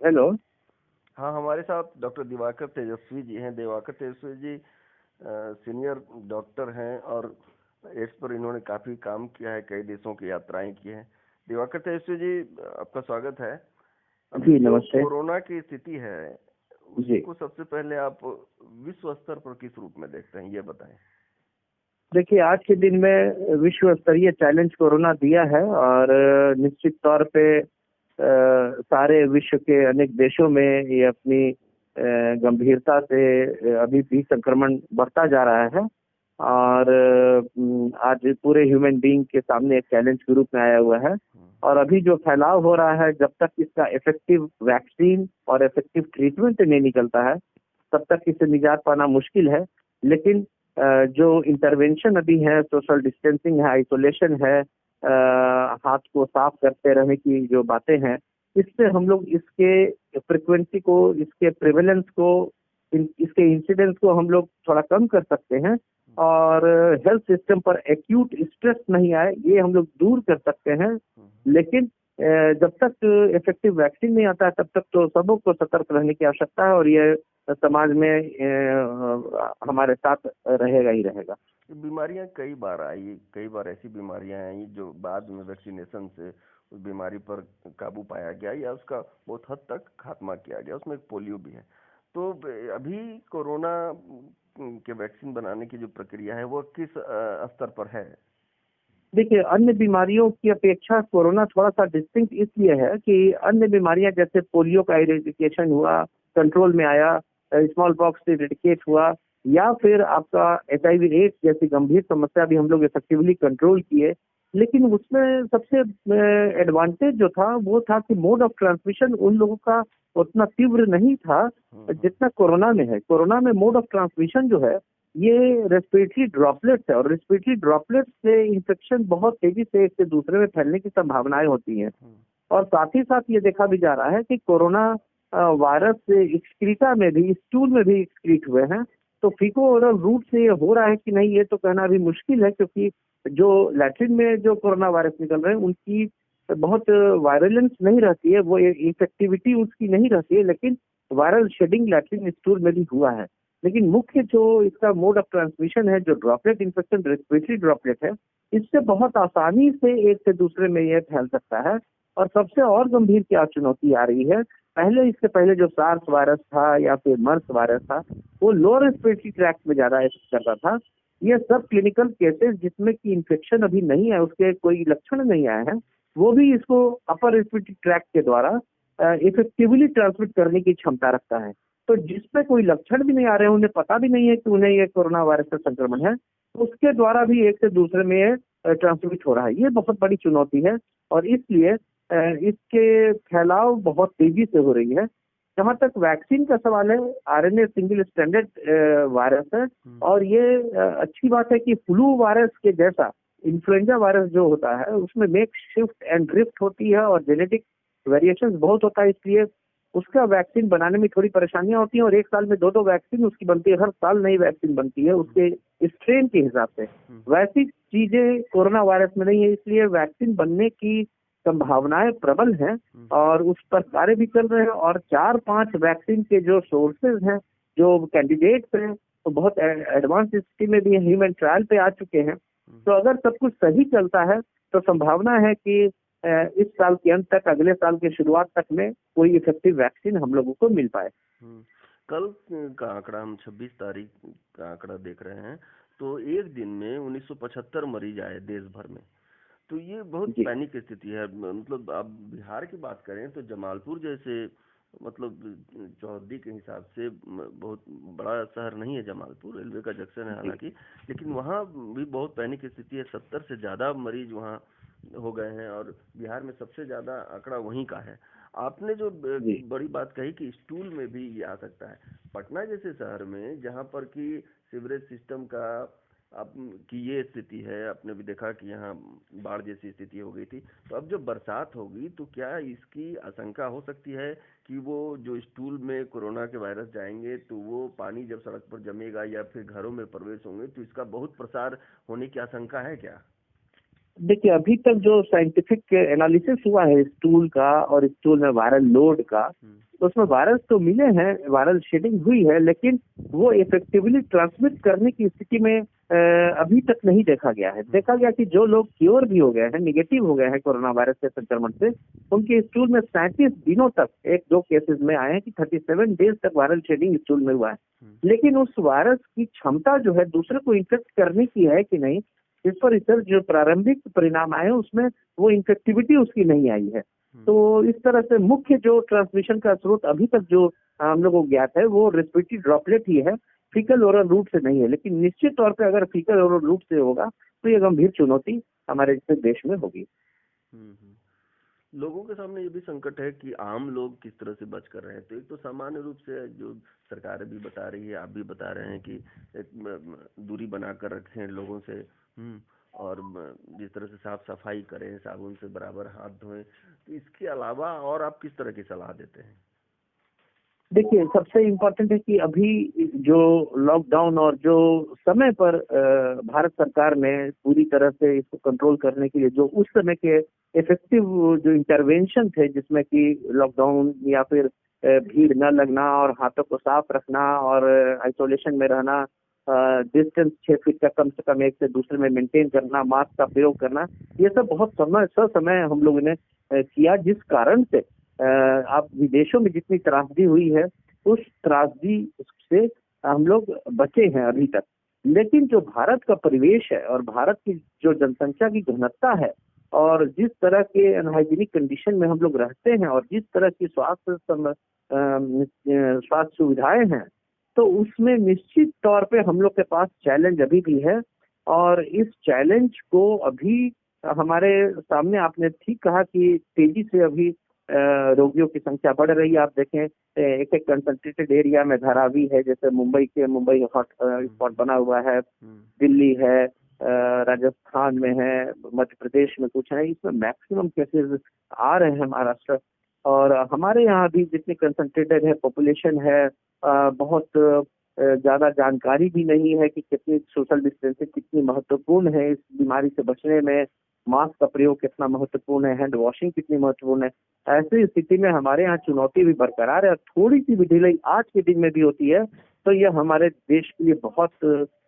Hello. हाँ, हमारे साथ डॉक्टर दिवाकर तेजस्वी जी हैं। दिवाकर तेजस्वी जी सीनियर डॉक्टर हैं और एड्स पर इन्होंने काफ़ी काम किया है, कई देशों की यात्राएं की हैं। दिवाकर तेजस्वी जी, आपका स्वागत है। अभी जी जो नमस्ते। कोरोना की स्थिति है, जी उसको सबसे पहले आप विश्व स्तर पर किस रूप में देखते हैं, ये बताएं। देखिए, आज के दिन में विश्व स्तरीय चैलेंज कोरोना दिया है और निश्चित तौर पे सारे विश्व के अनेक देशों में ये अपनी गंभीरता से अभी भी संक्रमण बढ़ता जा रहा है और आज पूरे ह्यूमन बीइंग के सामने एक चैलेंज के रूप में आया हुआ है। और अभी जो फैलाव हो रहा है, जब तक इसका इफेक्टिव वैक्सीन और इफेक्टिव ट्रीटमेंट नहीं निकलता है तब तक इससे निजात पाना मुश्किल है। लेकिन जो इंटरवेंशन अभी है, सोशल डिस्टेंसिंग है, आइसोलेशन है, हाथ को साफ करते रहने की जो बातें हैं, इससे हम लोग इसके फ्रिक्वेंसी को, इसके प्रेवलेंस को, इसके इंसिडेंस को हम लोग थोड़ा कम कर सकते हैं और हेल्थ सिस्टम पर एक्यूट स्ट्रेस नहीं आए ये हम लोग दूर कर सकते हैं। लेकिन जब तक इफेक्टिव वैक्सीन नहीं आता है तब तक तो सबों को सतर्क रहने की आवश्यकता है और ये समाज में हमारे साथ रहेगा ही रहेगा। बीमारियां कई बार आई, कई बार ऐसी बीमारियां आई जो बाद में वैक्सीनेशन से उस बीमारी पर काबू पाया गया या उसका बहुत हद तक खात्मा किया गया। उसमें एक पोलियो भी है। तो अभी कोरोना के वैक्सीन बनाने की जो प्रक्रिया है वो किस स्तर पर है? देखिए, अन्य बीमारियों की अपेक्षा कोरोना थोड़ा सा डिस्टिंक्ट इसलिए है कि अन्य बीमारियां जैसे पोलियो का इरेडिकेशन हुआ, कंट्रोल में आया, स्मॉल पॉक्स से इरेडिकेट हुआ, या फिर आपका एचआईवी एड्स जैसी गंभीर समस्या भी हम लोग इफेक्टिवली कंट्रोल किए। लेकिन उसमें सबसे एडवांटेज जो था वो था कि मोड ऑफ ट्रांसमिशन उन लोगों का उतना तीव्र नहीं था जितना कोरोना में है। कोरोना में मोड ऑफ ट्रांसमिशन जो है ये रेस्पिरेटरी ड्रॉपलेट्स है और रेस्पिरेटरी ड्रॉपलेट्स से इन्फेक्शन बहुत तेजी से एक से दूसरे में फैलने की संभावनाएं होती हैं। और साथ ही साथ ये देखा भी जा रहा है कि कोरोना वायरस एक्सक्रीटा में भी, स्टूल में भी एक्सक्रीट हुए हैं। तो फीको ओरल रूट से ये हो रहा है कि नहीं, ये तो कहना अभी मुश्किल है, क्योंकि जो लैट्रिन में जो कोरोना वायरस निकल रहे हैं उनकी बहुत वायरलेंस नहीं रहती है, वो इफेक्टिविटी उसकी नहीं रहती है, लेकिन वायरल शेडिंग लैट्रिन स्टूल में भी हुआ है। लेकिन मुख्य जो इसका मोड ऑफ ट्रांसमिशन है, जो ड्रॉपलेट इन्फेक्शन, रेस्पिरेटरी ड्रॉपलेट है, इससे बहुत आसानी से एक से दूसरे में ये फैल सकता है। और सबसे और गंभीर क्या चुनौती आ रही है, पहले, इससे पहले जो सार्स वायरस था या फिर मर्स वायरस था, वो लोअर रेस्पिरेटरी ट्रैक्ट में ज्यादा इफेक्ट करता था। ये सब क्लिनिकल केसेस जिसमें कि इन्फेक्शन अभी नहीं है, उसके कोई लक्षण नहीं आए हैं, वो भी इसको अपर रेस्पिरेटरी ट्रैक्ट के द्वारा इफेक्टिवली ट्रांसमिट करने की क्षमता रखता है। तो जिसपे कोई लक्षण भी नहीं आ रहे हैं, उन्हें पता भी नहीं है कि उन्हें ये कोरोना वायरस का संक्रमण है, तो उसके द्वारा भी एक से दूसरे में ये ट्रांसमिट हो रहा है। ये बहुत बड़ी चुनौती है और इसलिए इसके फैलाव बहुत तेजी से हो रही है। जहाँ तक वैक्सीन का सवाल है, आरएनए सिंगल स्टैंडर्ड वायरस है और ये अच्छी बात है कि फ्लू वायरस के जैसा इन्फ्लुएंजा वायरस जो होता है उसमें मेक शिफ्ट एंड ड्रिफ्ट होती है और जेनेटिक वेरिएशंस बहुत होता है, इसलिए उसका वैक्सीन बनाने में थोड़ी परेशानियां होती हैं और एक साल में दो दो वैक्सीन उसकी बनती है, हर साल नई वैक्सीन बनती है उसके स्ट्रेन के हिसाब से। वैसी चीजें कोरोना वायरस में नहीं है, इसलिए वैक्सीन बनने की संभावनाएं प्रबल हैं और उस पर कार्य भी चल रहे हैं। और 4-5 वैक्सीन के जो सोर्सेज हैं, जो कैंडिडेट्स हैं, तो बहुत एडवांस स्थिति में भी ह्यूमन ट्रायल पे आ चुके हैं। तो अगर सब कुछ सही चलता है तो संभावना है कि इस साल के अंत तक, अगले साल के शुरुआत तक में कोई इफेक्टिव वैक्सीन हम लोगों को मिल पाए। कल का आंकड़ा, हम 26 तारीख का आंकड़ा देख रहे हैं, तो एक दिन में 1975 मरीज आए देश भर में। तो ये बहुत जी पैनिक स्थिति है। मतलब आप बिहार की बात करें तो जमालपुर जैसे, मतलब चौहद्दी के हिसाब से बहुत बड़ा शहर नहीं है जमालपुर, रेलवे का जंक्शन है जी हालांकि, लेकिन वहाँ भी बहुत पैनिक स्थिति है। 70 से ज्यादा मरीज वहाँ हो गए हैं और बिहार में सबसे ज्यादा आंकड़ा वहीं का है। आपने जो जी बड़ी बात कही कि स्टूल में भी ये आ सकता है, पटना जैसे शहर में जहाँ पर कि सीवरेज सिस्टम का अब की ये स्थिति है, आपने भी देखा कि यहाँ बाढ़ जैसी स्थिति हो गई थी। तो अब जब बरसात होगी तो क्या इसकी आशंका हो सकती है कि वो जो स्टूल में कोरोना के वायरस जाएंगे तो वो पानी जब सड़क पर जमेगा या फिर घरों में प्रवेश होंगे तो इसका बहुत प्रसार होने की आशंका है क्या? देखिए, अभी तक जो साइंटिफिक एनालिसिस हुआ है स्टूल का और स्टूल में वायरल लोड का, तो उसमें वायरस तो मिले हैं, वायरल शेडिंग हुई है, लेकिन वो इफेक्टिवली ट्रांसमिट करने की स्थिति में अभी तक नहीं देखा गया है। देखा गया कि जो लोग क्योर भी हो गए हैं, निगेटिव हो गए हैं कोरोना वायरस के संक्रमण से, उनके स्टूल में 37 दिनों तक, एक दो केसेस में आए हैं कि 37 डेज तक वायरल शेडिंग स्टूल में हुआ है। लेकिन उस वायरस की क्षमता जो है दूसरे को इन्फेक्ट करने की है कि नहीं, इस पर रिसर्च जो प्रारंभिक परिणाम आए उसमें वो इन्फेक्टिविटी उसकी नहीं आई है। तो इस तरह से मुख्य जो ट्रांसमिशन का स्रोत अभी तक जो हम लोगों को ज्ञात है वो रेस्पिरेटरी ड्रॉपलेट ही है, फीकल ओरल रूट से नहीं है। लेकिन निश्चित तौर पे अगर फीकल ओरल रूट से होगा तो ये गंभीर चुनौती हमारे देश में होगी। लोगों के सामने ये भी संकट है कि आम लोग किस तरह से बच कर रहे हैं। तो एक तो सामान्य रूप से जो सरकार भी बता रही है, आप भी बता रहे हैं कि एक दूरी बनाकर रखें लोगों से, और जिस तरह से साफ सफाई करें, साबुन से बराबर हाथ धोएं। तो इसके अलावा और आप किस तरह की सलाह देते हैं? देखिए, सबसे इम्पोर्टेंट है कि अभी जो लॉकडाउन और जो समय पर भारत सरकार ने पूरी तरह से इसको कंट्रोल करने के लिए जो उस समय के इफेक्टिव जो इंटरवेंशन थे, जिसमें कि लॉकडाउन या फिर भीड़ न लगना और हाथों को साफ रखना और आइसोलेशन में रहना, डिस्टेंस 6 फीट का कम से कम एक से दूसरे में मेंटेन करना, मास्क का प्रयोग करना, ये सब बहुत समय हम लोगों ने किया, जिस कारण से आप विदेशों में जितनी त्रासदी हुई है उस त्रासदी से हम लोग बचे हैं अभी तक। लेकिन जो भारत का परिवेश है और भारत की जो जनसंख्या की घनत्व है और जिस तरह के अनहाइजीनिक कंडीशन में हम लोग रहते हैं और जिस तरह की स्वास्थ्य सुविधाएं हैं, तो उसमें निश्चित तौर पे हम लोग के पास चैलेंज अभी भी है। और इस चैलेंज को अभी हमारे सामने, आपने ठीक कहा कि तेजी से अभी रोगियों की संख्या बढ़ रही है। आप देखें, एक एक कंसंट्रेटेड एरिया में धारावी है, जैसे मुंबई हॉट स्पॉट बना हुआ है, दिल्ली है, राजस्थान में है, मध्य प्रदेश में कुछ है, इसमें मैक्सिमम केसेस आ रहे हैं महाराष्ट्र। और हमारे यहाँ भी जितनी कंसंट्रेटेड है पॉपुलेशन है, बहुत ज्यादा जानकारी भी नहीं है कि कितनी सोशल डिस्टेंसिंग कितनी महत्वपूर्ण है इस बीमारी से बचने में, मास्क का प्रयोग कितना महत्वपूर्ण है, हैंड वॉशिंग कितनी महत्वपूर्ण है। ऐसी स्थिति में हमारे यहाँ चुनौती भी बरकरार है और थोड़ी सी भी ढिलाई आज के दिन में भी होती है तो यह हमारे देश के लिए बहुत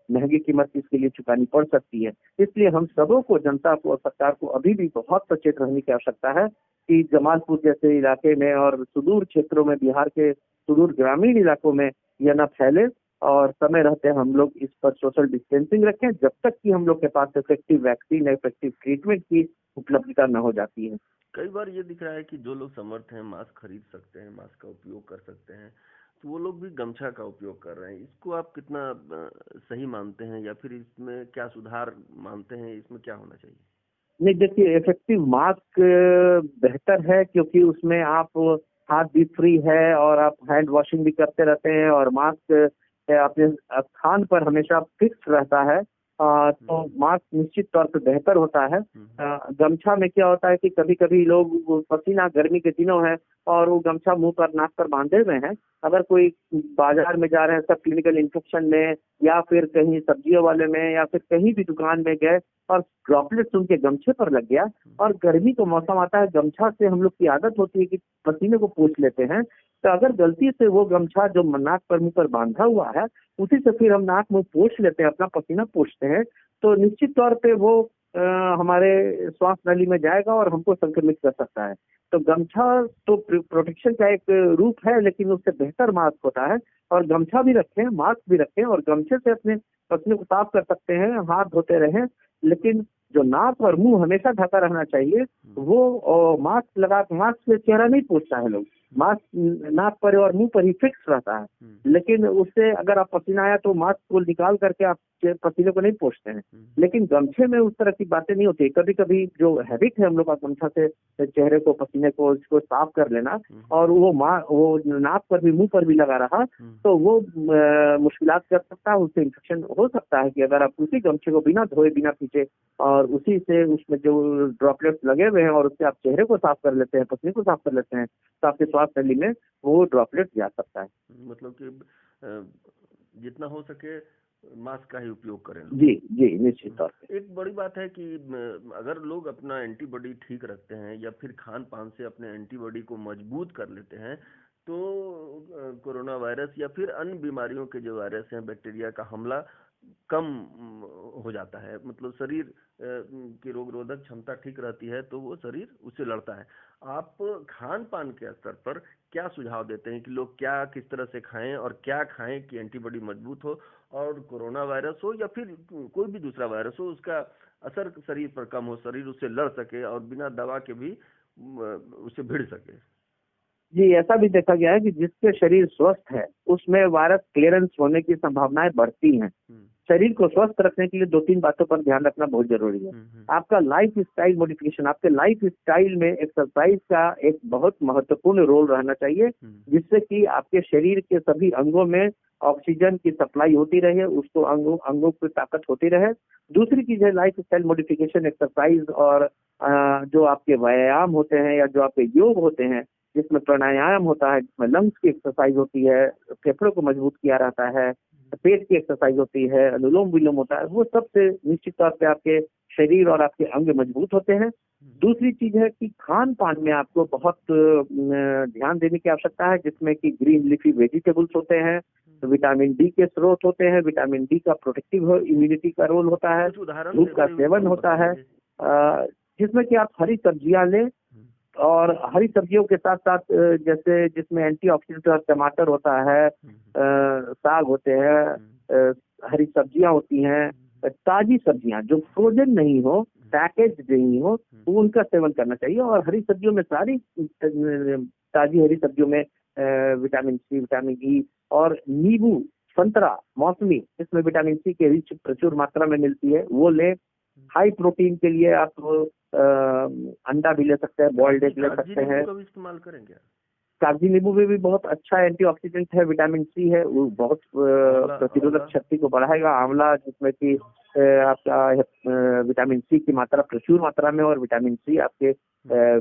महंगी कीमत इसके लिए चुकानी पड़ सकती है। इसलिए हम सबों को, जनता को और सरकार को अभी भी बहुत सचेत रहने की आवश्यकता है कि जमालपुर जैसे इलाके में और सुदूर क्षेत्रों में, बिहार के सुदूर ग्रामीण इलाकों में यह न फैले और समय रहते हम लोग इस पर सोशल डिस्टेंसिंग रखें जब तक कि हम लोग के पास इफेक्टिव वैक्सीन, इफेक्टिव ट्रीटमेंट की उपलब्धता न हो जाती है। कई बार ये दिख रहा है कि जो लोग समर्थ हैं, मास्क खरीद सकते हैं, मास्क का उपयोग कर सकते हैं, तो वो लोग भी गमछा का उपयोग कर रहे हैं। इसको आप कितना सही मानते हैं, या फिर इसमें क्या सुधार मानते हैं, इसमें क्या होना चाहिए? नहीं, देखिए, इफेक्टिव मास्क बेहतर है क्योंकि उसमें आप हाथ भी फ्री है और आप हैंड वॉशिंग भी करते रहते हैं और मास्क अपने स्थान पर हमेशा फिक्स रहता है। तो मास्क निश्चित तौर पे बेहतर होता है। गमछा में क्या होता है कि कभी कभी लोग पसीना, गर्मी के दिनों है और वो गमछा मुंह पर, नाक पर बांधे हुए हैं, अगर कोई बाजार में जा रहे हैं सब क्लिनिकल इन्फेक्शन में या फिर कहीं सब्जियों वाले में या फिर कहीं भी दुकान में गए और ड्रॉपलेट्स उनके गमछे पर लग गया, और गर्मी का मौसम आता है, गमछा से हम लोग की आदत होती है कि पसीने को पोंछ लेते हैं, तो अगर गलती से वो गमछा जो नाक पर, मुंह पर बांधा हुआ है, उसी से फिर हम नाक मुंह पोंछ लेते हैं, अपना पसीना पोंछते हैं, तो निश्चित तौर पे वो हमारे श्वास नली में जाएगा और हमको संक्रमित कर सकता है। तो गमछा तो प्रोटेक्शन का एक रूप है, लेकिन उससे बेहतर मास्क होता है। और गमछा भी रखें, मास्क भी रखें और गमछे से अपने पसीने को साफ कर सकते हैं, हाथ धोते रहें, लेकिन जो नाक और मुंह हमेशा ढका रहना चाहिए। वो मास्क से चेहरा नहीं पोंछता है लोग, मास्क नाक पर और मुंह पर ही फिक्स रहता है, लेकिन उससे अगर आप पसीना आया तो मास्क को निकाल करके आप पसीने को नहीं पोंछते हैं। लेकिन गमछे में उस तरह की बातें नहीं होती। कभी कभी जो हैबिट है हम लोग का गमछा से चेहरे को, पसीने को, इसको साफ कर लेना, और वो नाक पर भी, मुंह पर भी लगा रहा, तो वो मुश्किलात कर सकता है, उससे इन्फेक्शन हो सकता है। कि अगर आप उसी गमछे को बिना धोए, बिना पीछे और उसी से उसमें जो ड्रॉपलेट्स लगे हुए हैं और उससे आप चेहरे को साफ कर लेते हैं, पसीने को साफ कर लेते हैं, तो आपके स्वास्थ्य नली में वो ड्रॉपलेट जा सकता है। मतलब कि जितना हो सके मास्क का ही उपयोग करें लोग। जी जी, निश्चित तौर पे। एक बड़ी बात है कि अगर लोग अपना एंटीबॉडी ठीक रखते हैं या फिर खान पान से अपने एंटीबॉडी को मजबूत कर लेते हैं, तो कोरोना वायरस या फिर अन्य बीमारियों के जो वायरस हैं, बैक्टीरिया का हमला कम हो जाता है। मतलब शरीर की रोग रोधक क्षमता ठीक रहती है, तो वो शरीर उससे लड़ता है। आप खान पान के स्तर पर क्या सुझाव देते हैं कि लोग क्या किस तरह से खाएं और क्या खाएं कि एंटीबॉडी मजबूत हो और कोरोना वायरस हो या फिर कोई भी दूसरा वायरस हो, उसका असर शरीर पर कम हो, शरीर उससे लड़ सके और बिना दवा के भी उससे भिड़ सके? जी, ऐसा भी देखा गया है कि जिसके शरीर स्वस्थ है उसमें वायरस क्लियरेंस होने की संभावनाएं बढ़ती हैं। शरीर को स्वस्थ रखने के लिए 2-3 बातों पर ध्यान रखना बहुत जरूरी है। आपका लाइफ स्टाइल मॉडिफिकेशन, आपके लाइफ स्टाइल में एक्सरसाइज का एक बहुत महत्वपूर्ण रोल रहना चाहिए, जिससे कि आपके शरीर के सभी अंगों में ऑक्सीजन की सप्लाई होती रहे, उसको अंगों की ताकत होती रहे। दूसरी चीज है लाइफ स्टाइल मॉडिफिकेशन, एक्सरसाइज और जो आपके व्यायाम होते हैं या जो आपके योग होते हैं, जिसमें प्राणायाम होता है, जिसमें लंग्स की एक्सरसाइज होती है, फेफड़ों को मजबूत किया रहता है, पेट की एक्सरसाइज होती है, अनुलोम विलोम होता है, वो सबसे निश्चित तौर पे आपके शरीर और आपके अंग मजबूत होते हैं। दूसरी चीज है कि खान पान में आपको बहुत ध्यान देने की आवश्यकता है, जिसमें कि ग्रीन लीफी वेजिटेबल्स होते हैं, तो विटामिन डी के स्रोत होते हैं, विटामिन डी का प्रोटेक्टिव इम्यूनिटी का रोल होता है, दूध का सेवन होता है, जिसमें कि आप हरी सब्जियां लें और हरी सब्जियों के साथ साथ जैसे जिसमें एंटीऑक्सीडेंट टमाटर होता है, साग होते हैं, हरी सब्जियां होती हैं, ताजी सब्जियां जो फ्रोजन नहीं हो, पैकेज नहीं हो, तो उनका सेवन करना चाहिए। और हरी सब्जियों में सारी ताजी हरी सब्जियों में विटामिन सी, विटामिन ई और नींबू, संतरा, मौसमी, इसमें विटामिन सी के रिच प्रचुर मात्रा में मिलती है, वो ले। हाई प्रोटीन के लिए आप अंडा भी ले सकते हैं, बॉइल्ड एग ले सकते हैं। इस्तेमाल करेंगे कागजी नींबू में भी बहुत अच्छा एंटीऑक्सीडेंट है, विटामिन सी है, वो बहुत प्रतिरोधक शक्ति को बढ़ाएगा। आंवला, जिसमें कि आपका विटामिन सी की मात्रा प्रचुर मात्रा में, और विटामिन सी आपके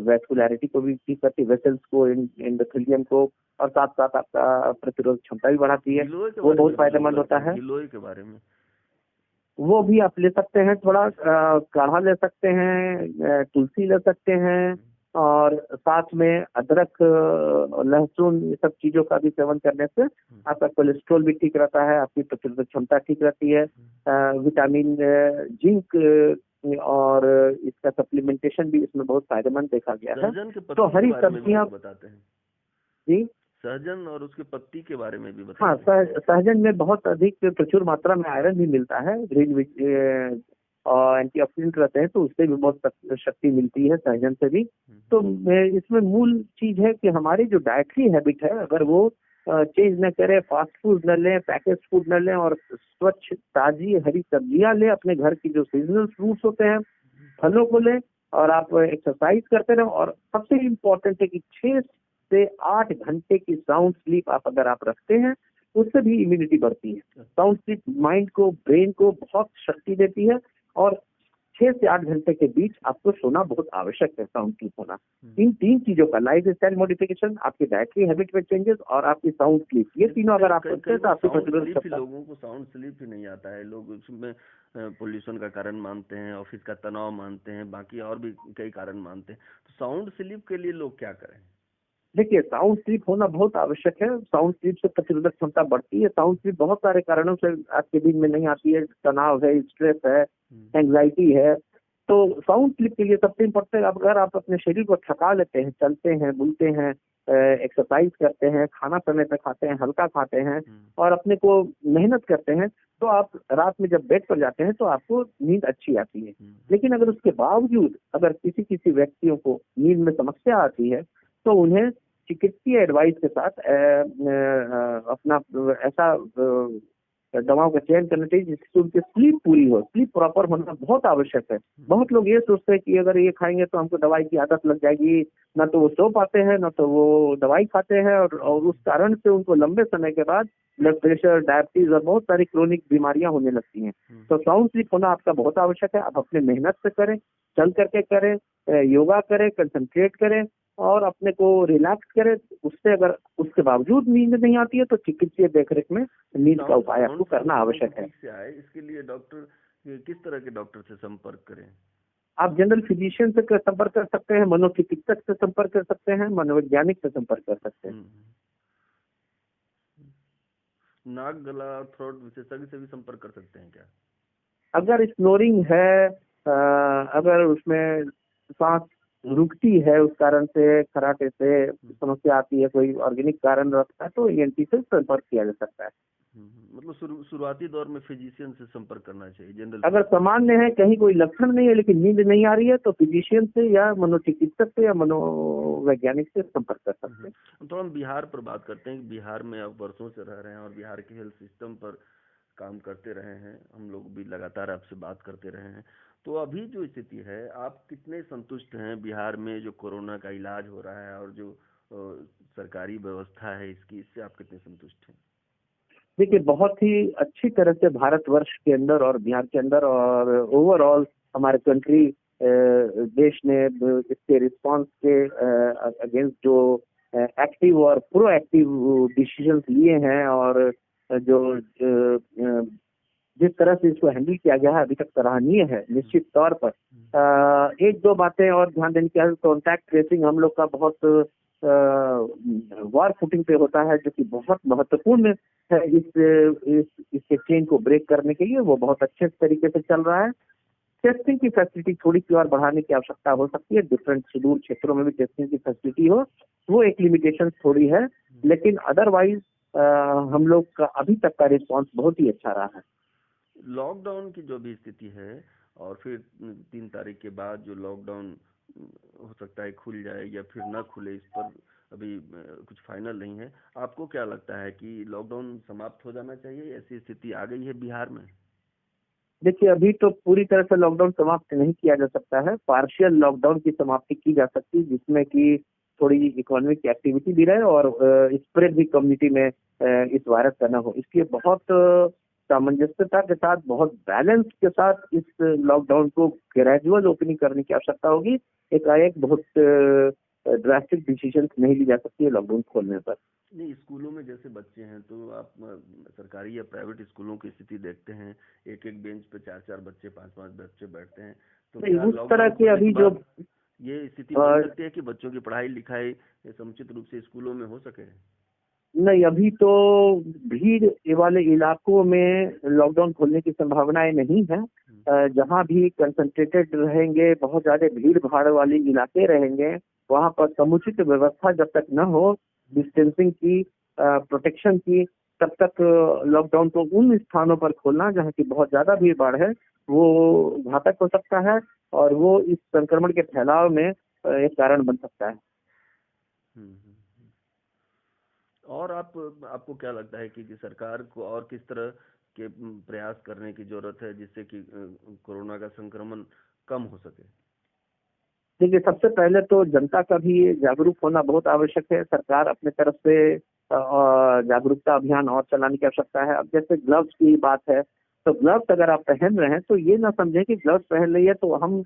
वैस्कुलैरिटी को भी ठीक करती है, वेसल्स को, एंडोथेलियम को, और साथ साथ आपका प्रतिरोधक क्षमता भी बढ़ाती है, वो बहुत फायदेमंद होता है। गिलोय के बारे में वो भी आप ले सकते हैं, थोड़ा काढ़ा ले सकते हैं, तुलसी ले सकते हैं, और साथ में अदरक, लहसुन, ये सब चीजों का भी सेवन करने से आपका कोलेस्ट्रॉल भी ठीक रहता है, आपकी प्रतिरोधक क्षमता ठीक रहती है। विटामिन जिंक और इसका सप्लीमेंटेशन भी इसमें बहुत फायदेमंद देखा गया है। तो हरी सब्जियां बताते हैं जी, सहजन और उसके पत्ती के बारे में भी बताते हैं। हाँ, सहजन में बहुत अधिक प्रचुर मात्रा में आयरन भी मिलता है, ग्रीन और एंटीऑक्सीडेंट रहते हैं, तो उससे भी बहुत शक्ति मिलती है सहजन से भी। तो इसमें मूल चीज है कि हमारी जो डाइटरी हैबिट है, अगर वो चेंज न करें, फास्ट फूड न लें, पैकेज फूड न लें, और स्वच्छ ताजी हरी सब्जियां लें, अपने घर की जो सीजनल फ्रूट्स होते हैं, फलों को लें, और आप एक्सरसाइज करते रहें। और सबसे इम्पोर्टेंट है कि 6 से 8 घंटे की साउंड स्लीप आप अगर आप रखते हैं, उससे भी इम्यूनिटी बढ़ती है। साउंड स्लीप माइंड को, ब्रेन को बहुत शक्ति देती है, और 6 से 8 घंटे के बीच आपको सोना बहुत आवश्यक है, साउंड स्लीप होना। इन 3 चीजों का, लाइफ स्टाइल मॉडिफिकेशन, आपकी डाइटरी हैबिट में चेंजेस और आपकी साउंड स्लीप, ये तीनों अगर आप करते हैं तो आपकी प्रतिरोधक। लोगों को साउंड स्लीप ही नहीं आता है, लोग उसमें पोल्यूशन का कारण मानते हैं, ऑफिस का तनाव मानते हैं, बाकी और भी कई कारण मानते हैं। तो साउंड स्लीप के लिए लोग क्या करें? देखिए, साउंड स्लीप होना बहुत आवश्यक है। साउंड स्लीप से प्रतिरोधक क्षमता बढ़ती है। साउंड स्लीप बहुत सारे कारणों से आपके दिन में नहीं आती है, तनाव है, स्ट्रेस है, एंग्जाइटी है। तो साउंड स्लीप के लिए सबसे इम्पोर्टेंट, अगर आप अपने शरीर को थका लेते हैं, चलते हैं, बुलते हैं, एक्सरसाइज करते हैं, खाना समय पे खाते हैं, हल्का खाते हैं, और अपने को मेहनत करते हैं, तो आप रात में जब बेड पर जाते हैं तो आपको नींद अच्छी आती है। लेकिन अगर उसके बावजूद अगर किसी व्यक्तियों को नींद में समस्या आती है, तो उन्हें चिकित्सीय एडवाइस के साथ अपना ऐसा दवाओं का चयन करना चाहिए जिससे उनकी स्लीप पूरी हो। स्लीप प्रॉपर होना बहुत आवश्यक है। बहुत लोग ये सोचते हैं कि अगर ये खाएंगे तो हमको दवाई की आदत लग जाएगी, ना तो वो सो पाते हैं, ना तो वो दवाई खाते हैं, और उस कारण से उनको लंबे समय के बाद ब्लड प्रेशर, डायबिटीज और बहुत सारी क्रोनिक बीमारियां होने लगती हैं। तो साउंड स्लीप होना आपका बहुत आवश्यक है। आप अपने मेहनत से करें, चल करके करें, योगा करें, कंसंट्रेट करें, और अपने को रिलैक्स करे। उससे अगर उसके बावजूद नींद नहीं आती है तो चिकित्सीय देखरेख में नींद का उपाय आपको करना आवश्यक है। ठीक से आए इसके लिए डॉक्टर किस तरह के डॉक्टर से संपर्क करें? आप जनरल फिजिशियन से संपर्क कर सकते हैं, मनोचिकित्सक से संपर्क कर सकते हैं, मनोवैज्ञानिक से संपर्क कर सकते हैं। नाक, गला और थ्रोट विशेषज्ञ से भी संपर्क कर सकते हैं क्या? अगर स्नोरिंग है, अगर उसमें सांस रुकती है, उस कारण से खराटे से समस्या आती है, कोई ऑर्गेनिक कारण रखता है, तो ईएनटी से संपर्क किया जा सकता है। मतलब शुरुआती दौर में फिजिशियन से संपर्क करना चाहिए जनरल। अगर सामान्य है, कहीं कोई लक्षण नहीं है लेकिन नींद नहीं आ रही है, तो फिजिशियन से या मनोचिकित्सक से या मनोवैज्ञानिक से संपर्क कर सकते हैं। तो हम बिहार पर बात करते हैं कि बिहार में आप वर्षों से रह रहे हैं और बिहार के हेल्थ सिस्टम पर काम करते रहे हैं, हम लोग भी लगातार आपसे बात करते रहे हैं। तो अभी जो स्थिति है, आप कितने संतुष्ट हैं बिहार में जो कोरोना का इलाज हो रहा है और जो सरकारी व्यवस्था है इसकी, इससे आप कितने संतुष्ट हैं? देखिए, बहुत ही अच्छी तरह से भारतवर्ष के अंदर और बिहार के अंदर और ओवरऑल हमारे कंट्री, देश ने इसके रिस्पांस के अगेंस्ट जो एक्टिव और प्रोएक्टिव डिसीजंस लिए हैं और जो जिस तरह से इसको हैंडल किया गया है अभी तक सराहनीय है निश्चित तौर पर। एक दो बातें और ध्यान देने की है। कॉन्टैक्ट ट्रेसिंग हम लोग का बहुत वॉर फुटिंग पे होता है, जो कि बहुत महत्वपूर्ण है इसके चेन को ब्रेक करने के लिए। वो बहुत अच्छे तरीके से चल रहा है। टेस्टिंग की फैसिलिटी थोड़ी सी और बढ़ाने की आवश्यकता हो सकती है, डिफरेंट सुदूर क्षेत्रों में भी टेस्टिंग की फैसिलिटी हो, वो एक लिमिटेशन थोड़ी है, लेकिन अदरवाइज हम लोग का अभी तक का रिस्पॉन्स बहुत ही अच्छा रहा है। लॉकडाउन की जो भी स्थिति है और फिर 3 तारीख के बाद जो लॉकडाउन हो सकता है खुल जाए या फिर ना खुले, इस पर अभी कुछ फाइनल नहीं है। आपको क्या लगता है कि लॉकडाउन समाप्त हो जाना चाहिए? ऐसी स्थिति आ गई है बिहार में? देखिए, अभी तो पूरी तरह से लॉकडाउन समाप्त नहीं किया जा सकता है। पार्शियल लॉकडाउन की समाप्ति की जा सकती है, जिसमें कि थोड़ी इकोनॉमिक एक्टिविटी भी रहे और स्प्रेड भी कम्युनिटी में इस वायरस का ना हो। इसलिए बहुत सामंजस्यता के साथ, बहुत बैलेंस के साथ इस लॉकडाउन को ग्रेजुअल ओपनिंग करने की आवश्यकता होगी। एकाएक बहुत ड्रास्टिक डिसीजन नहीं ली जा सकती है लॉकडाउन खोलने पर। नहीं, स्कूलों में जैसे बच्चे हैं तो आप सरकारी या प्राइवेट स्कूलों की स्थिति देखते हैं, एक एक बेंच पे 4-4 बच्चे, 5-5 बच्चे बैठते हैं। तो क्या उस तरह के अभी जो ये स्थिति बन सकती है कि बच्चों की पढ़ाई लिखाई समुचित रूप से स्कूलों में हो सके? नहीं, अभी तो भीड़ वाले इलाकों में लॉकडाउन खोलने की संभावनाएं नहीं है। जहां भी कंसंट्रेटेड रहेंगे, बहुत ज्यादा भीड़ भाड़ वाले इलाके रहेंगे, वहां पर समुचित व्यवस्था जब तक न हो डिस्टेंसिंग की, प्रोटेक्शन की, तब तक लॉकडाउन को उन स्थानों पर खोलना जहां की बहुत ज्यादा भीड़ भाड़ है वो घातक हो सकता है और वो इस संक्रमण के फैलाव में एक कारण बन सकता है। और आपको क्या लगता है कि सरकार को और किस तरह के प्रयास करने की जरूरत है जिससे कि कोरोना का संक्रमण कम हो सके? देखिए, सबसे पहले तो जनता का भी जागरूक होना बहुत आवश्यक है। सरकार अपने तरफ से जागरूकता अभियान और चलाने की आवश्यकता है। अब जैसे ग्लव्स की बात है, तो ग्लव्स अगर आप पहन रहे हैं तो ये ना समझें कि ग्लव्स पहन रही है तो हम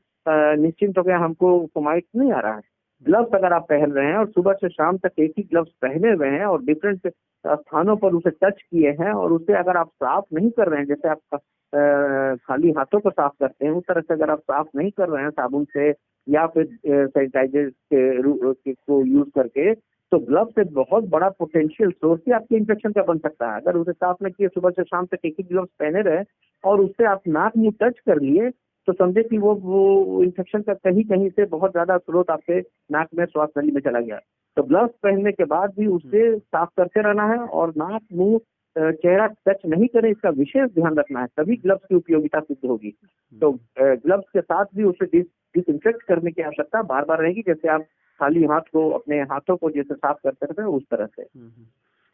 निश्चिंत हो गए, हमको कोमाइट नहीं आ रहा है। ग्लव्स अगर आप पहन रहे हैं और सुबह से शाम तक एक ही ग्लव्स पहने हुए हैं और डिफरेंट स्थानों पर उसे टच किए हैं और उसे अगर आप साफ नहीं कर रहे हैं, जैसे आप खाली हाथों को साफ करते हैं उस तरह से अगर आप साफ नहीं कर रहे हैं साबुन से या फिर सैनिटाइजर को यूज करके, तो ग्लव्स एक बहुत बड़ा पोटेंशियल सोर्स ही आपके इन्फेक्शन का बन सकता है। अगर उसे साफ न किए, सुबह से शाम तक एक ही ग्लव्स पहने रहे और उससे आप नाक मुंह टच कर लिए, तो समझे कि वो इन्फेक्शन का कहीं कहीं से बहुत ज्यादा स्रोत आपके नाक में, श्वास नली में चला गया। तो ग्लव्स पहनने के बाद भी उससे साफ करते रहना है और नाक मुंह चेहरा टच नहीं करें, इसका विशेष ध्यान रखना है, तभी ग्लव्स की उपयोगिता सिद्ध होगी। तो ग्लव्स के साथ भी उसे डिसइंफेक्ट करने की आवश्यकता बार बार रहेगी, जैसे आप खाली हाथ को, अपने हाथों को जैसे साफ करते रहते हैं उस तरह से।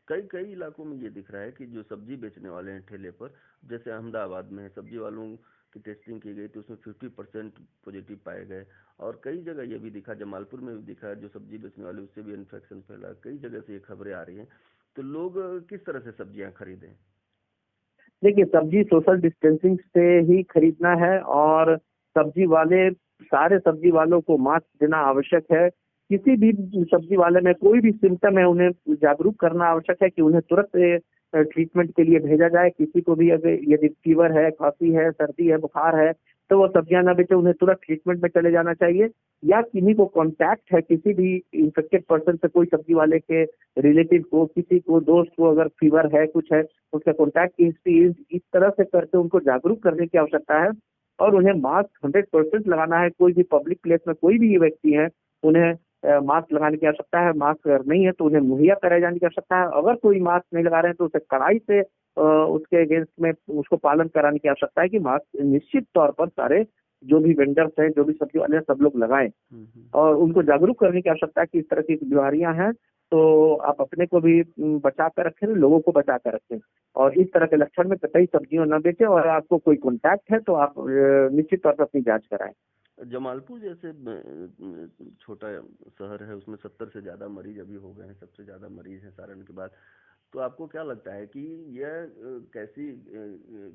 कई इलाकों में ये दिख रहा है कि जो सब्जी बेचने वाले हैं ठेले पर, जैसे अहमदाबाद में सब्जी वालों की टेस्टिंग की गई तो उसमें 50% पॉजिटिव पाए गए और कई जगह ये भी दिखा, जमालपुर में भी दिखा, जो सब्जी बेचने वाले उससे भी इन्फेक्शन फैला। कई जगह से ये खबरें आ रही हैं, तो लोग किस तरह से सब्जियां खरीदें? देखिए, सब्जी सोशल डिस्टेंसिंग से ही खरीदना है और सारे सब्जी वालों को मास्क देना आवश्यक है। किसी भी सब्जी वाले में कोई भी सिम्टम है उन्हें जागरूक करना आवश्यक है कि उन्हें तुरंत ट्रीटमेंट के लिए भेजा जाए। किसी को भी अगर यदि फीवर है, खांसी है, सर्दी है, बुखार है, तो वो सब्जियां ना बेचे, उन्हें तुरंत ट्रीटमेंट में चले जाना चाहिए। या किन्हीं को कांटेक्ट है किसी भी इन्फेक्टेड पर्सन से, कोई सब्जी वाले के रिलेटिव को, किसी को दोस्त को अगर फीवर है, कुछ है, उसका कॉन्टैक्ट की हिस्ट्री इस तरह से करके उनको जागरूक करने की आवश्यकता है। और उन्हें मास्क 100% लगाना है। कोई भी पब्लिक प्लेस में कोई भी ये व्यक्ति है, उन्हें मास्क लगाने की आवश्यकता है। मास्क अगर नहीं है तो उन्हें मुहैया कराए जाने की आवश्यकता है। अगर कोई मास्क नहीं लगा रहे हैं तो उसे कड़ाई से उसके अगेंस्ट में उसको पालन कराने की आवश्यकता है कि मास्क निश्चित तौर पर सारे जो भी वेंडर्स हैं, जो भी सब्जी वाले हैं, सब लोग लगाएं। और उनको जागरूक करने की आवश्यकता है कि इस तरह की बीमारियां हैं, तो आप अपने को भी बचा कर रखें, लोगों को बचा कर रखें। और इस तरह के लक्षण में कतई सब्जियों न बेचें। और आपको कोई कॉन्टैक्ट है तो आप निश्चित तौर पर अपनी जांच कराएं। जमालपुर जैसे छोटा शहर है, उसमें 70 से ज्यादा मरीज अभी हो गए हैं, सबसे ज्यादा मरीज हैं सारण के बाद। तो आपको क्या लगता है कि यह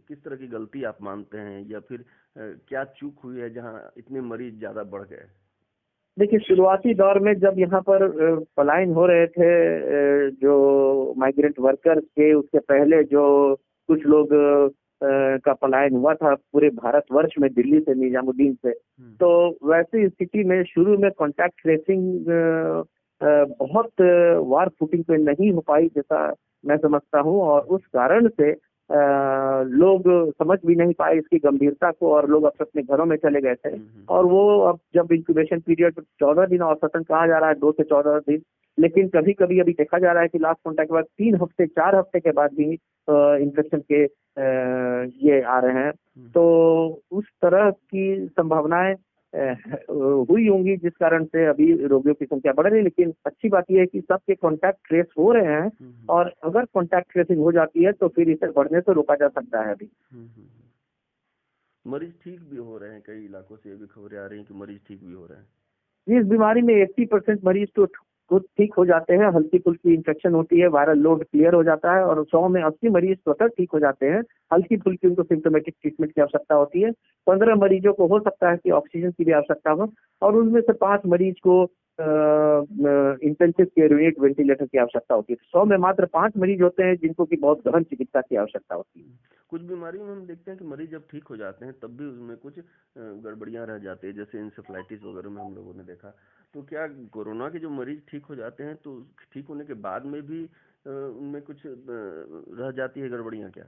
किस तरह की गलती आप मानते हैं, या फिर क्या चूक हुई है जहां इतने मरीज ज्यादा बढ़ गए? देखिए, शुरुआती दौर में जब यहाँ पर पलायन हो रहे थे जो माइग्रेंट वर्कर्स के, उसके पहले जो कुछ लोग का पलायन हुआ था पूरे भारतवर्ष में, दिल्ली से, निजामुद्दीन से, तो वैसी स्थिति में शुरू में कॉन्टैक्ट ट्रेसिंग बहुत वार फुटिंग पे नहीं हो पाई, जैसा मैं समझता हूँ। और उस कारण से लोग समझ भी नहीं पाए इसकी गंभीरता को, और लोग अपने अपने घरों में चले गए थे। और वो अब जब इंक्यूबेशन पीरियड 14 दिन औसतन कहा जा रहा है, 2 से 14 दिन, लेकिन कभी कभी अभी देखा जा रहा है कि लास्ट कॉन्टैक्ट के बाद 3 हफ्ते 4 हफ्ते के बाद भी इन्फेक्शन के ये आ रहे हैं। तो उस तरह की संभावनाएं हुई होंगी, जिस कारण से अभी रोगियों की संख्या बढ़ रही है। लेकिन अच्छी बात यह है कि सबके कॉन्टैक्ट ट्रेस हो रहे हैं, और अगर कॉन्टैक्ट ट्रेसिंग हो जाती है तो फिर इसे बढ़ने से रोका जा सकता है। अभी मरीज ठीक भी हो रहे हैं, कई इलाकों से ये भी खबरें आ रही हैं कि मरीज ठीक भी हो रहे हैं। इस बीमारी में 80% मरीज तो खुद ठीक हो जाते हैं। हल्की फुल्की इन्फेक्शन होती है, वायरल लोड क्लियर हो जाता है, और 100 में 80 मरीज स्वतः ठीक हो जाते हैं। हल्की फुल्की उनको सिम्टोमेटिक ट्रीटमेंट की आवश्यकता होती है। 15 मरीजों को हो सकता है कि ऑक्सीजन की भी आवश्यकता हो, और उनमें से 5 मरीज को इंटेंसिव केयर यूनिट वेंटिलेटर की आवश्यकता होती है। 100 में मात्र 5 मरीज होते हैं जिनको की बहुत गहन चिकित्सा की आवश्यकता होती है। कुछ बीमारियों में हम देखते हैं कि मरीज जब ठीक हो जाते हैं तब भी उसमें कुछ गड़बड़ियां रह जाती है, जैसे इंसेफ्लाइटिस वगैरह में हम लोगों ने देखा। तो क्या कोरोना के जो मरीज ठीक हो जाते हैं तो ठीक होने के बाद में भी उनमें कुछ रह जाती है गड़बड़ियां क्या?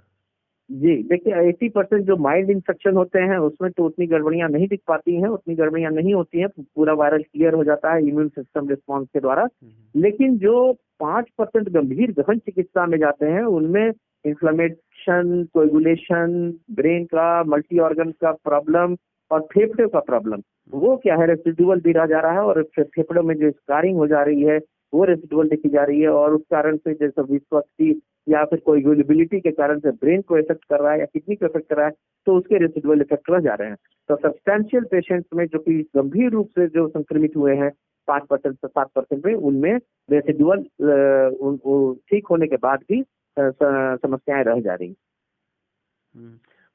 जी, देखिए, 80% जो माइल्ड इन्फेक्शन होते हैं उसमें तो उतनी गड़बड़ियां नहीं दिख पाती हैं, उतनी गड़बड़ियां नहीं होती हैं। पूरा वायरल क्लियर हो जाता है इम्यून सिस्टम रिस्पॉन्स के द्वारा। लेकिन जो 5% गंभीर गहन चिकित्सा में जाते हैं उनमें इन्फ्लेमेशन, कोएगुलेशन, ब्रेन का, मल्टी ऑर्गन का प्रॉब्लम, और फेफड़े का प्रॉब्लम, वो क्या है, रेसिडुअल भी रह जा रहा है। और फेफड़ों में जो स्कारिंग हो जा रही है वो रेसिडुअल देखी जा रही है। और उस कारण से जैसे विस्कोसिटी या फिर कोएगुलेबिलिटी के कारण से ब्रेन को इफेक्ट कर रहा है या किडनी को इफेक्ट कर रहा है, तो उसके रेसिडुअल इफेक्ट रह जा रहे हैं। तो सब्सटैंशियल पेशेंट्स में जो कि गंभीर रूप से जो संक्रमित हुए हैं 5% से 7% में, उनमें रेसिडुअल ठीक होने के बाद भी समस्याएं रह जा रही।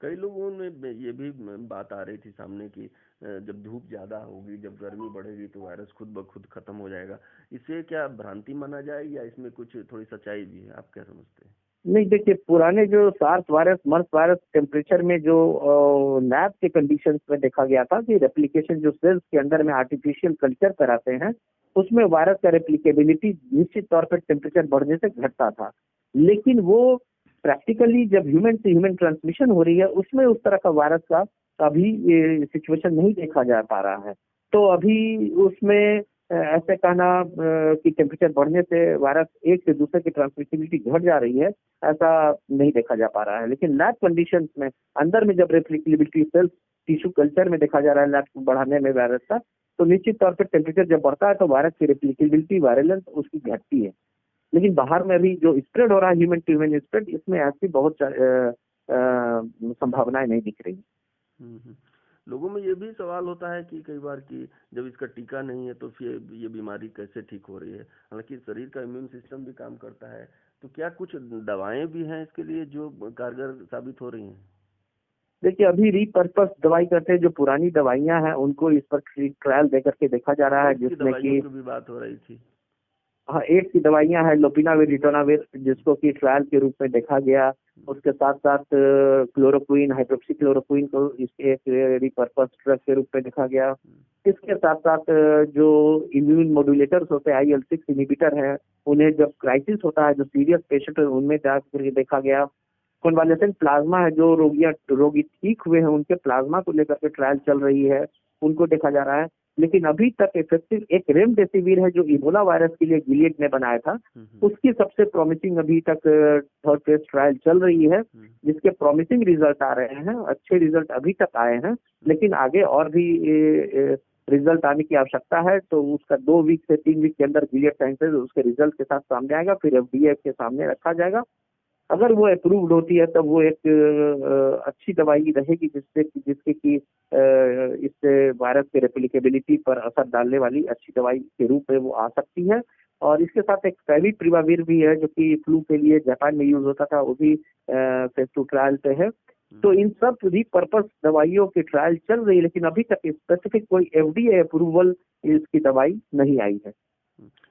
कई लोगों में ये भी बात आ रही थी सामने की जब धूप ज्यादा होगी, जब गर्मी बढ़ेगी तो वायरस खुद ब खुद खत्म हो जाएगा। इसे क्या भ्रांति माना जाए, या इसमें कुछ थोड़ी सच्चाई भी है? आप क्या समझते हैं? नहीं, देखिए, पुराने जो सार्स वायरस, मर्स वायरस टेम्परेचर में जो लैब के कंडीशंस में देखा गया था कि रेप्लिकेशन जो सेल्स के अंदर में आर्टिफिशियल कल्चर कराते हैं, उसमें वायरस का रेप्लिकेबिलिटी निश्चित तौर पर टेम्परेचर बढ़ने से घटता था। लेकिन वो प्रैक्टिकली जब ह्यूमन से ह्यूमन ट्रांसमिशन हो रही है, उसमें उस तरह का वायरस का अभी सिचुएशन नहीं देखा जा पा रहा है। तो अभी उसमें ऐसे कहना कि टेम्परेचर बढ़ने से वायरस एक से दूसरे की ट्रांसमिसिबिलिटी घट जा रही है, ऐसा नहीं देखा जा पा रहा है। लेकिन लैब कंडीशंस में अंदर में जब रेप्लिकेबिलिटी सेल्स टिश्यू कल्चर में देखा जा रहा है लैब को बढ़ाने में वायरस का, तो निश्चित तौर पर टेम्परेचर जब बढ़ता है तो वायरस की रेप्लिकेबिलिटी, वायरलेंस उसकी घटती है। लेकिन बाहर में अभी जो स्प्रेड हो रहा है, ह्यूमन टू ह्यूमन स्प्रेड, इसमें ऐसी बहुत संभावनाएं नहीं दिख रही। लोगों में ये भी सवाल होता है कि कई बार कि जब इसका टीका नहीं है तो फिर ये बीमारी कैसे ठीक हो रही है? हालांकि शरीर का इम्यून सिस्टम भी काम करता है, तो क्या कुछ दवाएं भी हैं इसके लिए जो कारगर साबित हो रही हैं? देखिए अभी रीपर्पस दवाई करते हैं, जो पुरानी दवाइयां हैं उनको इस पर ट्रायल दे करके देखा जा रहा है, एड्स की जिसमें दवाइयों कि की भी बात हो रही थी। हाँ, एड्स की दवाइयां हैं, लोपिनाविर रिटोनाविर, जिसको कि ट्रायल के रूप में देखा गया। उसके साथ साथ क्लोरोक्विन, हाइड्रोक्सी क्लोरोक्विन को इसके एक रिपर्पस ड्रग के रूप में देखा गया। इसके साथ साथ जो इम्यून मॉड्यूलेटर्स होते हैं, IL-6 इनहिबिटर हैं, उन्हें जब क्राइसिस होता है, जो सीरियस पेशेंट है, उनमें जाकर देखा गया। कन्वालेसेंट प्लाज्मा है, जो रोगी ठीक हुए हैं उनके प्लाज्मा को लेकर के ट्रायल चल रही है, उनको देखा जा रहा है। लेकिन अभी तक इफेक्टिव एक रेमडेसिविर है, जो इबोला वायरस के लिए गिलियड ने बनाया था, उसकी सबसे प्रॉमिसिंग अभी तक थर्ड फेज ट्रायल चल रही है, जिसके प्रॉमिसिंग रिजल्ट आ रहे हैं, अच्छे रिजल्ट अभी तक आए हैं, लेकिन आगे और भी रिजल्ट आने की आवश्यकता है। तो उसका 2 वीक से 3 वीक के अंदर गिलियड साइंसेज उसके रिजल्ट के साथ सामने आएगा, फिर FDA के सामने रखा जाएगा। अगर वो अप्रूव्ड होती है तब वो एक अच्छी दवाई रहेगी, जिससे कि इससे वायरस के रेप्लिकेबिलिटी पर असर डालने वाली अच्छी दवाई के रूप में वो आ सकती है। और इसके साथ एक फेविपिराविर भी है, जो कि फ्लू के लिए जापान में यूज होता था, वो भी फेज 2 ट्रायल पे है। तो इन सब रिपर्पस दवाइयों की ट्रायल चल रही है, लेकिन अभी तक स्पेसिफिक कोई FDA अप्रूवल इसकी दवाई नहीं आई है।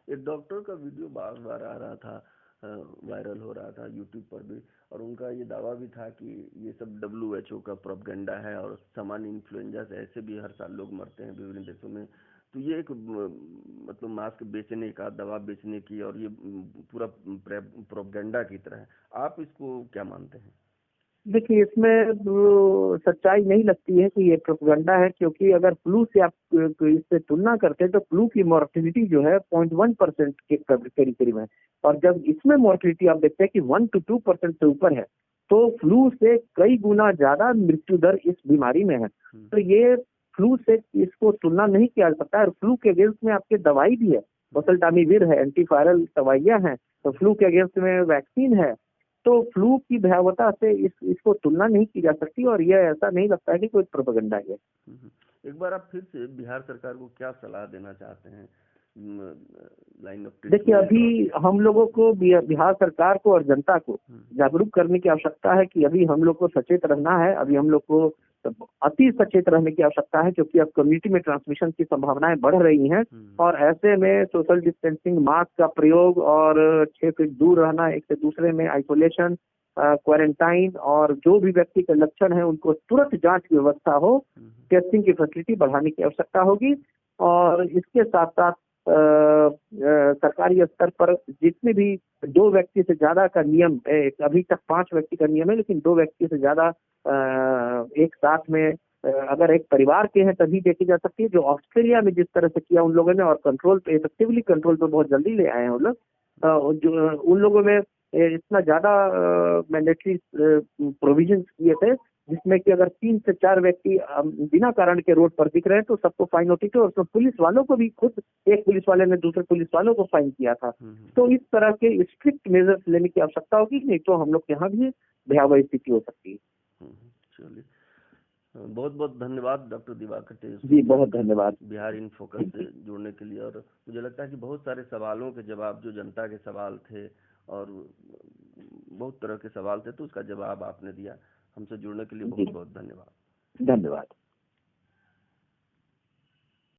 एक डॉक्टर का वीडियो बार बार आ रहा था, वायरल हो रहा था यूट्यूब पर भी, और उनका ये दावा भी था कि ये सब WHO का प्रोपगेंडा है और सामान्य इन्फ्लुएंजा से ऐसे भी हर साल लोग मरते हैं विभिन्न देशों में। तो ये एक मतलब मास्क बेचने का, दवा बेचने की, और ये पूरा प्रोपगेंडा की तरह है। आप इसको क्या मानते हैं? देखिए इसमें सच्चाई नहीं लगती है कि ये प्रोपगंडा है, क्योंकि अगर फ्लू से आप इससे तुलना करते हैं तो फ्लू की मॉर्टिलिटी जो है 0.1% के करीब करीब है, और जब इसमें मॉर्टिलिटी आप देखते हैं कि 1 to 2% से ऊपर है, तो फ्लू से कई गुना ज्यादा मृत्यु दर इस बीमारी में है। तो ये फ्लू से इसको तुलना नहीं किया जा सकता है। और फ्लू के अगेंस्ट में आपके दवाई भी है, ओसेल्टामिविर है, एंटीवायरल दवाइयां हैं, तो फ्लू के अगेंस्ट में वैक्सीन है। तो फ्लू की भयावहता से इसको तुलना नहीं की जा सकती, और यह ऐसा नहीं लगता है कि कोई प्रोपेगेंडा है। एक बार आप फिर से बिहार सरकार को क्या सलाह देना चाहते हैं लाइन ऑफ देखिए ट्रीटमेंट? अभी हम लोगों को बिहार सरकार को और जनता को जागरूक करने की आवश्यकता है कि अभी हम लोग को सचेत रहना है। अभी हम लोग को अति सचेत रहने की आवश्यकता है, क्योंकि अब कम्युनिटी में ट्रांसमिशन की संभावनाएं बढ़ रही हैं, और ऐसे में सोशल डिस्टेंसिंग, मास्क का प्रयोग और 6 फीट दूर रहना एक से दूसरे में, आइसोलेशन, क्वारंटाइन, और जो भी व्यक्ति के लक्षण है उनको तुरंत जांच की व्यवस्था हो, टेस्टिंग की फैसिलिटी बढ़ाने की आवश्यकता होगी। और इसके साथ साथ सरकारी स्तर पर जितने भी 2 व्यक्ति से ज्यादा का नियम, अभी तक 5 व्यक्ति का नियम है, लेकिन 2 व्यक्ति से ज्यादा एक साथ में अगर एक परिवार के हैं तभी देखी जा सकती है, जो ऑस्ट्रेलिया में जिस तरह से किया उन लोगों ने, और कंट्रोल पे, इफेक्टिवली कंट्रोल पे बहुत जल्दी ले आए हैं वो लोग। जो उन लोगों में इतना ज्यादा मैंडेटरी प्रोविजन किए थे, जिसमें कि अगर 3 से 4 व्यक्ति बिना कारण के रोड पर दिख रहे हैं तो सबको फाइन होती थी, और उसमें पुलिस वालों को भी, खुद एक पुलिस वाले ने दूसरे पुलिस वालों को फाइन किया था। तो इस तरह के स्ट्रिक्ट मेजर्स लेने की आवश्यकता होगी, नहीं तो हम लोग के यहाँ भी भयावह स्थिति हो सकती है। चलिए, बहुत बहुत धन्यवाद डॉक्टर दिवाकर तेजस्वी जी, बहुत धन्यवाद बिहार इन फोकस से जुड़ने के लिए। और मुझे लगता है कि बहुत सारे सवालों के जवाब, जो जनता के सवाल थे और बहुत तरह के सवाल थे, तो उसका जवाब आपने दिया। हमसे जुड़ने के लिए बहुत बहुत धन्यवाद। धन्यवाद।